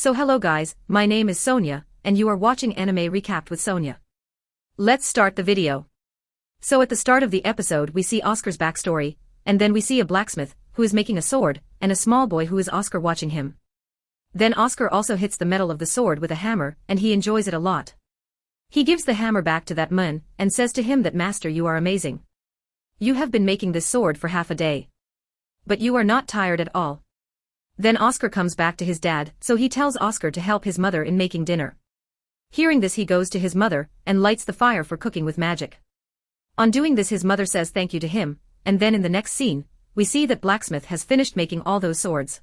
So hello guys, my name is Sonia, and you are watching Anime Recapped with Sonia. Let's start the video. So at the start of the episode we see Oscar's backstory, and then we see a blacksmith, who is making a sword, and a small boy who is Oscar watching him. Then Oscar also hits the metal of the sword with a hammer, and he enjoys it a lot. He gives the hammer back to that man, and says to him that Master, you are amazing. You have been making this sword for half a day. But you are not tired at all. Then Oscar comes back to his dad, so he tells Oscar to help his mother in making dinner. Hearing this he goes to his mother, and lights the fire for cooking with magic. On doing this his mother says thank you to him, and then in the next scene, we see that blacksmith has finished making all those swords.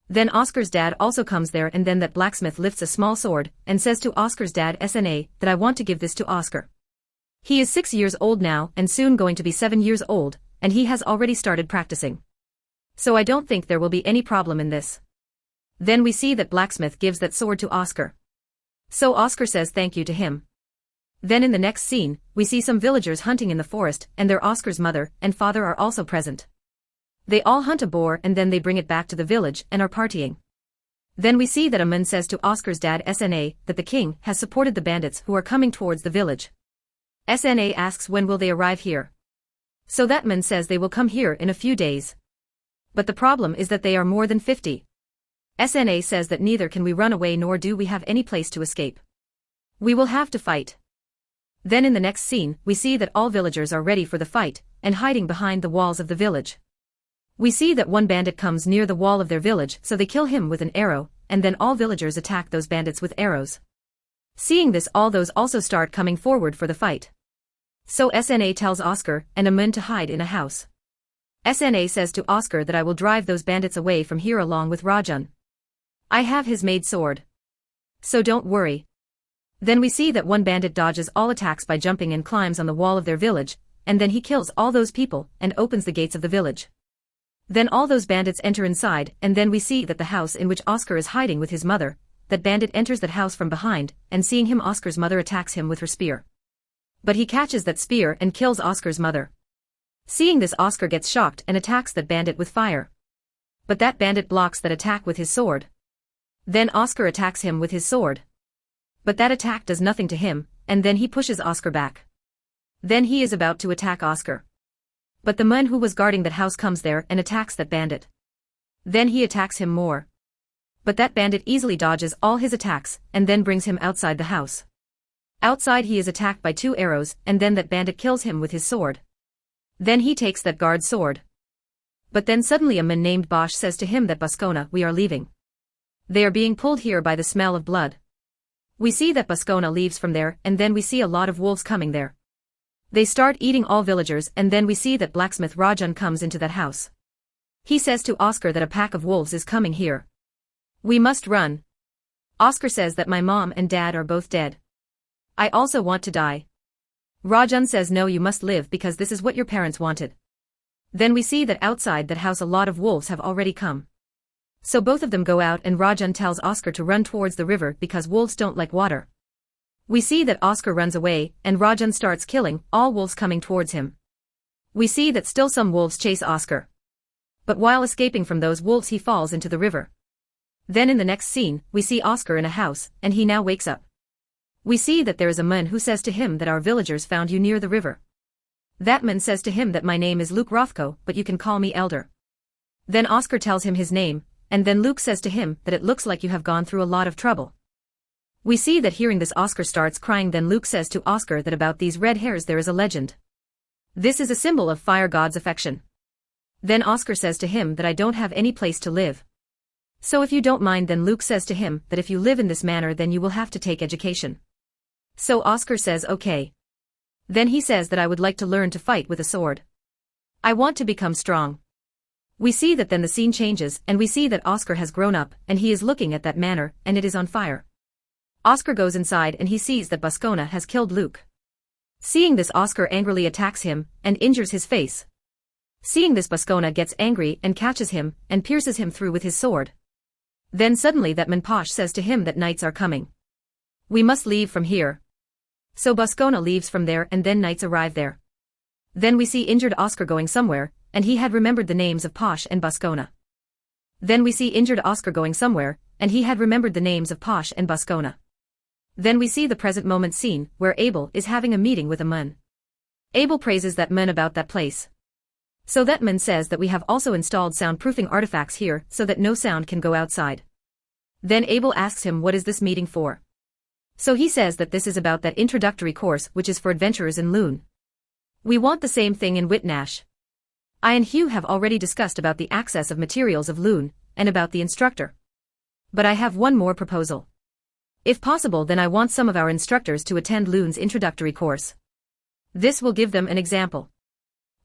Then Oscar's dad also comes there, and then that blacksmith lifts a small sword, and says to Oscar's dad SNA that I want to give this to Oscar. He is 6 years old now and soon going to be 7 years old, and he has already started practicing. So I don't think there will be any problem in this. Then we see that blacksmith gives that sword to Oscar. So Oscar says thank you to him. Then in the next scene, we see some villagers hunting in the forest, and their Oscar's mother and father are also present. They all hunt a boar and then they bring it back to the village and are partying. Then we see that a man says to Oscar's dad SNA that the king has supported the bandits who are coming towards the village. SNA asks when will they arrive here. So that man says they will come here in a few days. But the problem is that they are more than 50. SNA says that neither can we run away nor do we have any place to escape. We will have to fight. Then in the next scene, we see that all villagers are ready for the fight, and hiding behind the walls of the village. We see that one bandit comes near the wall of their village, so they kill him with an arrow, and then all villagers attack those bandits with arrows. Seeing this, all those also start coming forward for the fight. So SNA tells Oscar and Amun to hide in a house. SNA says to Oscar that I will drive those bandits away from here along with Rajan. I have his made sword. So don't worry. Then we see that one bandit dodges all attacks by jumping and climbs on the wall of their village, and then he kills all those people and opens the gates of the village. Then all those bandits enter inside, and then we see that the house in which Oscar is hiding with his mother, that bandit enters that house from behind, and seeing him Oscar's mother attacks him with her spear. But he catches that spear and kills Oscar's mother. Seeing this Oscar gets shocked and attacks that bandit with fire. But that bandit blocks that attack with his sword. Then Oscar attacks him with his sword. But that attack does nothing to him, and then he pushes Oscar back. Then he is about to attack Oscar. But the man who was guarding that house comes there and attacks that bandit. Then he attacks him more. But that bandit easily dodges all his attacks, and then brings him outside the house. Outside he is attacked by 2 arrows, and then that bandit kills him with his sword. Then he takes that guard's sword. But then suddenly a man named Bosch says to him that Boscona, we are leaving. They are being pulled here by the smell of blood. We see that Boscona leaves from there, and then we see a lot of wolves coming there. They start eating all villagers, and then we see that blacksmith Rajan comes into that house. He says to Oscar that a pack of wolves is coming here. We must run. Oscar says that my mom and dad are both dead. I also want to die. Rajan says no, you must live because this is what your parents wanted. Then we see that outside that house a lot of wolves have already come. So both of them go out and Rajan tells Oscar to run towards the river because wolves don't like water. We see that Oscar runs away and Rajan starts killing all wolves coming towards him. We see that still some wolves chase Oscar. But while escaping from those wolves he falls into the river. Then in the next scene, we see Oscar in a house and he now wakes up. We see that there is a man who says to him that our villagers found you near the river. That man says to him that my name is Luke Rothko, but you can call me Elder. Then Oscar tells him his name, and then Luke says to him that it looks like you have gone through a lot of trouble. We see that hearing this Oscar starts crying, then Luke says to Oscar that about these red hairs there is a legend. This is a symbol of fire god's affection. Then Oscar says to him that I don't have any place to live. So if you don't mind, then Luke says to him that if you live in this manner then you will have to take education. So Oscar says okay. Then he says that I would like to learn to fight with a sword. I want to become strong. We see that then the scene changes and we see that Oscar has grown up and he is looking at that manor and it is on fire. Oscar goes inside and he sees that Boscona has killed Luke. Seeing this Oscar angrily attacks him and injures his face. Seeing this Boscona gets angry and catches him and pierces him through with his sword. Then suddenly that man Posh says to him that knights are coming. We must leave from here. So Boscona leaves from there and then knights arrive there. Then we see injured Oscar going somewhere, and he had remembered the names of Posh and Boscona. Then we see injured Oscar going somewhere, and he had remembered the names of Posh and Boscona. Then we see the present moment scene, where Abel is having a meeting with a man. Abel praises that man about that place. So that man says that we have also installed soundproofing artifacts here so that no sound can go outside. Then Abel asks him what is this meeting for. So he says that this is about that introductory course which is for adventurers in Loon. We want the same thing in Whitnash. I and Hugh have already discussed about the access of materials of Loon, and about the instructor. But I have one more proposal. If possible, then I want some of our instructors to attend Loon's introductory course. This will give them an example.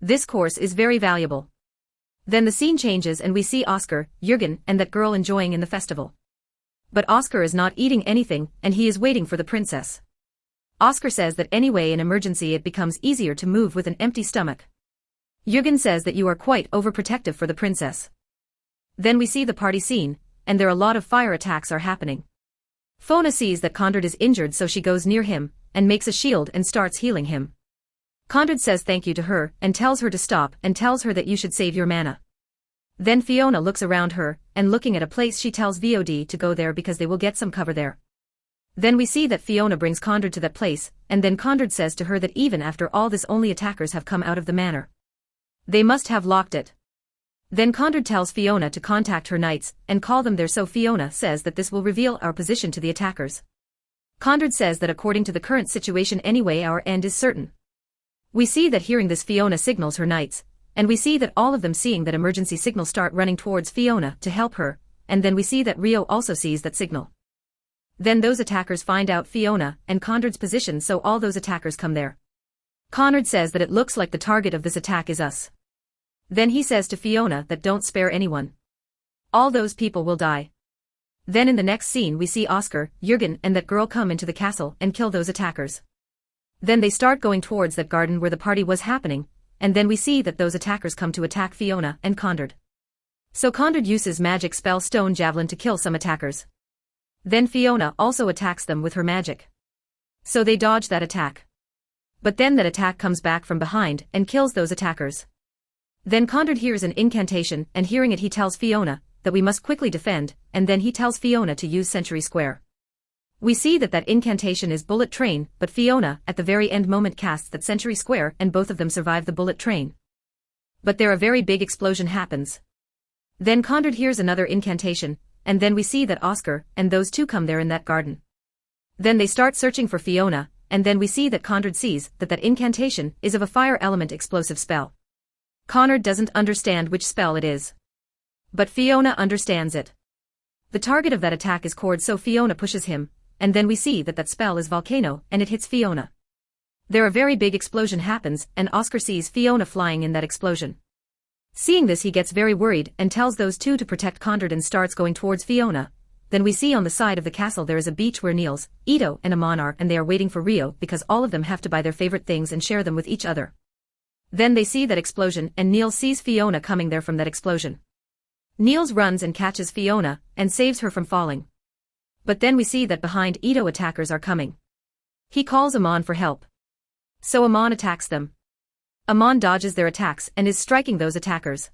This course is very valuable. Then the scene changes and we see Oscar, Jürgen, and that girl enjoying in the festival. But Oscar is not eating anything, and he is waiting for the princess. Oscar says that anyway in emergency it becomes easier to move with an empty stomach. Jürgen says that you are quite overprotective for the princess. Then we see the party scene, and there a lot of fire attacks are happening. Fiona sees that Conrad is injured, so she goes near him, and makes a shield and starts healing him. Conrad says thank you to her, and tells her to stop, and tells her that you should save your mana. Then Fiona looks around her, and looking at a place she tells VOD to go there because they will get some cover there. Then we see that Fiona brings Conrad to that place, and then Conrad says to her that even after all this only attackers have come out of the manor. They must have locked it. Then Conrad tells Fiona to contact her knights, and call them there, so Fiona says that this will reveal our position to the attackers. Conrad says that according to the current situation anyway our end is certain. We see that hearing this Fiona signals her knights, and we see that all of them seeing that emergency signal start running towards Fiona to help her, and then we see that Rio also sees that signal. Then those attackers find out Fiona and Conrad's position, so all those attackers come there. Conrad says that it looks like the target of this attack is us. Then he says to Fiona that don't spare anyone. All those people will die. Then in the next scene we see Oscar, Jürgen, and that girl come into the castle and kill those attackers. Then they start going towards that garden where the party was happening, and then we see that those attackers come to attack Fiona and Conrad. So Conrad uses magic spell Stone Javelin to kill some attackers. Then Fiona also attacks them with her magic. So they dodge that attack. But then that attack comes back from behind and kills those attackers. Then Conrad hears an incantation, and hearing it he tells Fiona that we must quickly defend, and then he tells Fiona to use Century Square. We see that that incantation is Bullet Train, but Fiona at the very end moment casts that Century Square and both of them survive the bullet train. But there a very big explosion happens. Then Conrad hears another incantation, and then we see that Oscar and those two come there in that garden. Then they start searching for Fiona, and then we see that Conrad sees that that incantation is of a fire element explosive spell. Conrad doesn't understand which spell it is. But Fiona understands it. The target of that attack is Cord, so Fiona pushes him, and then we see that that spell is Volcano, and it hits Fiona. There a very big explosion happens, and Oscar sees Fiona flying in that explosion. Seeing this he gets very worried and tells those two to protect Conrad and starts going towards Fiona. Then we see on the side of the castle there is a beach where Niels, Ito and Amon are, and they are waiting for Rio because all of them have to buy their favorite things and share them with each other. Then they see that explosion and Niels sees Fiona coming there from that explosion. Niels runs and catches Fiona and saves her from falling. But then we see that behind Ito attackers are coming. He calls Amon for help. So Amon attacks them. Amon dodges their attacks and is striking those attackers.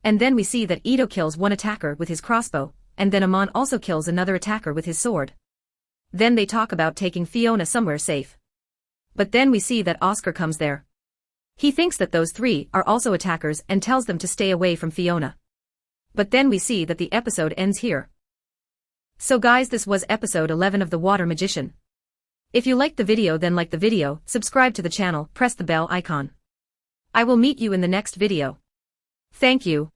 And then we see that Ito kills one attacker with his crossbow, and then Amon also kills another attacker with his sword. Then they talk about taking Fiona somewhere safe. But then we see that Oscar comes there. He thinks that those three are also attackers and tells them to stay away from Fiona. But then we see that the episode ends here. So guys, this was episode 11 of The Water Magician. If you liked the video, then like the video, subscribe to the channel, press the bell icon. I will meet you in the next video. Thank you.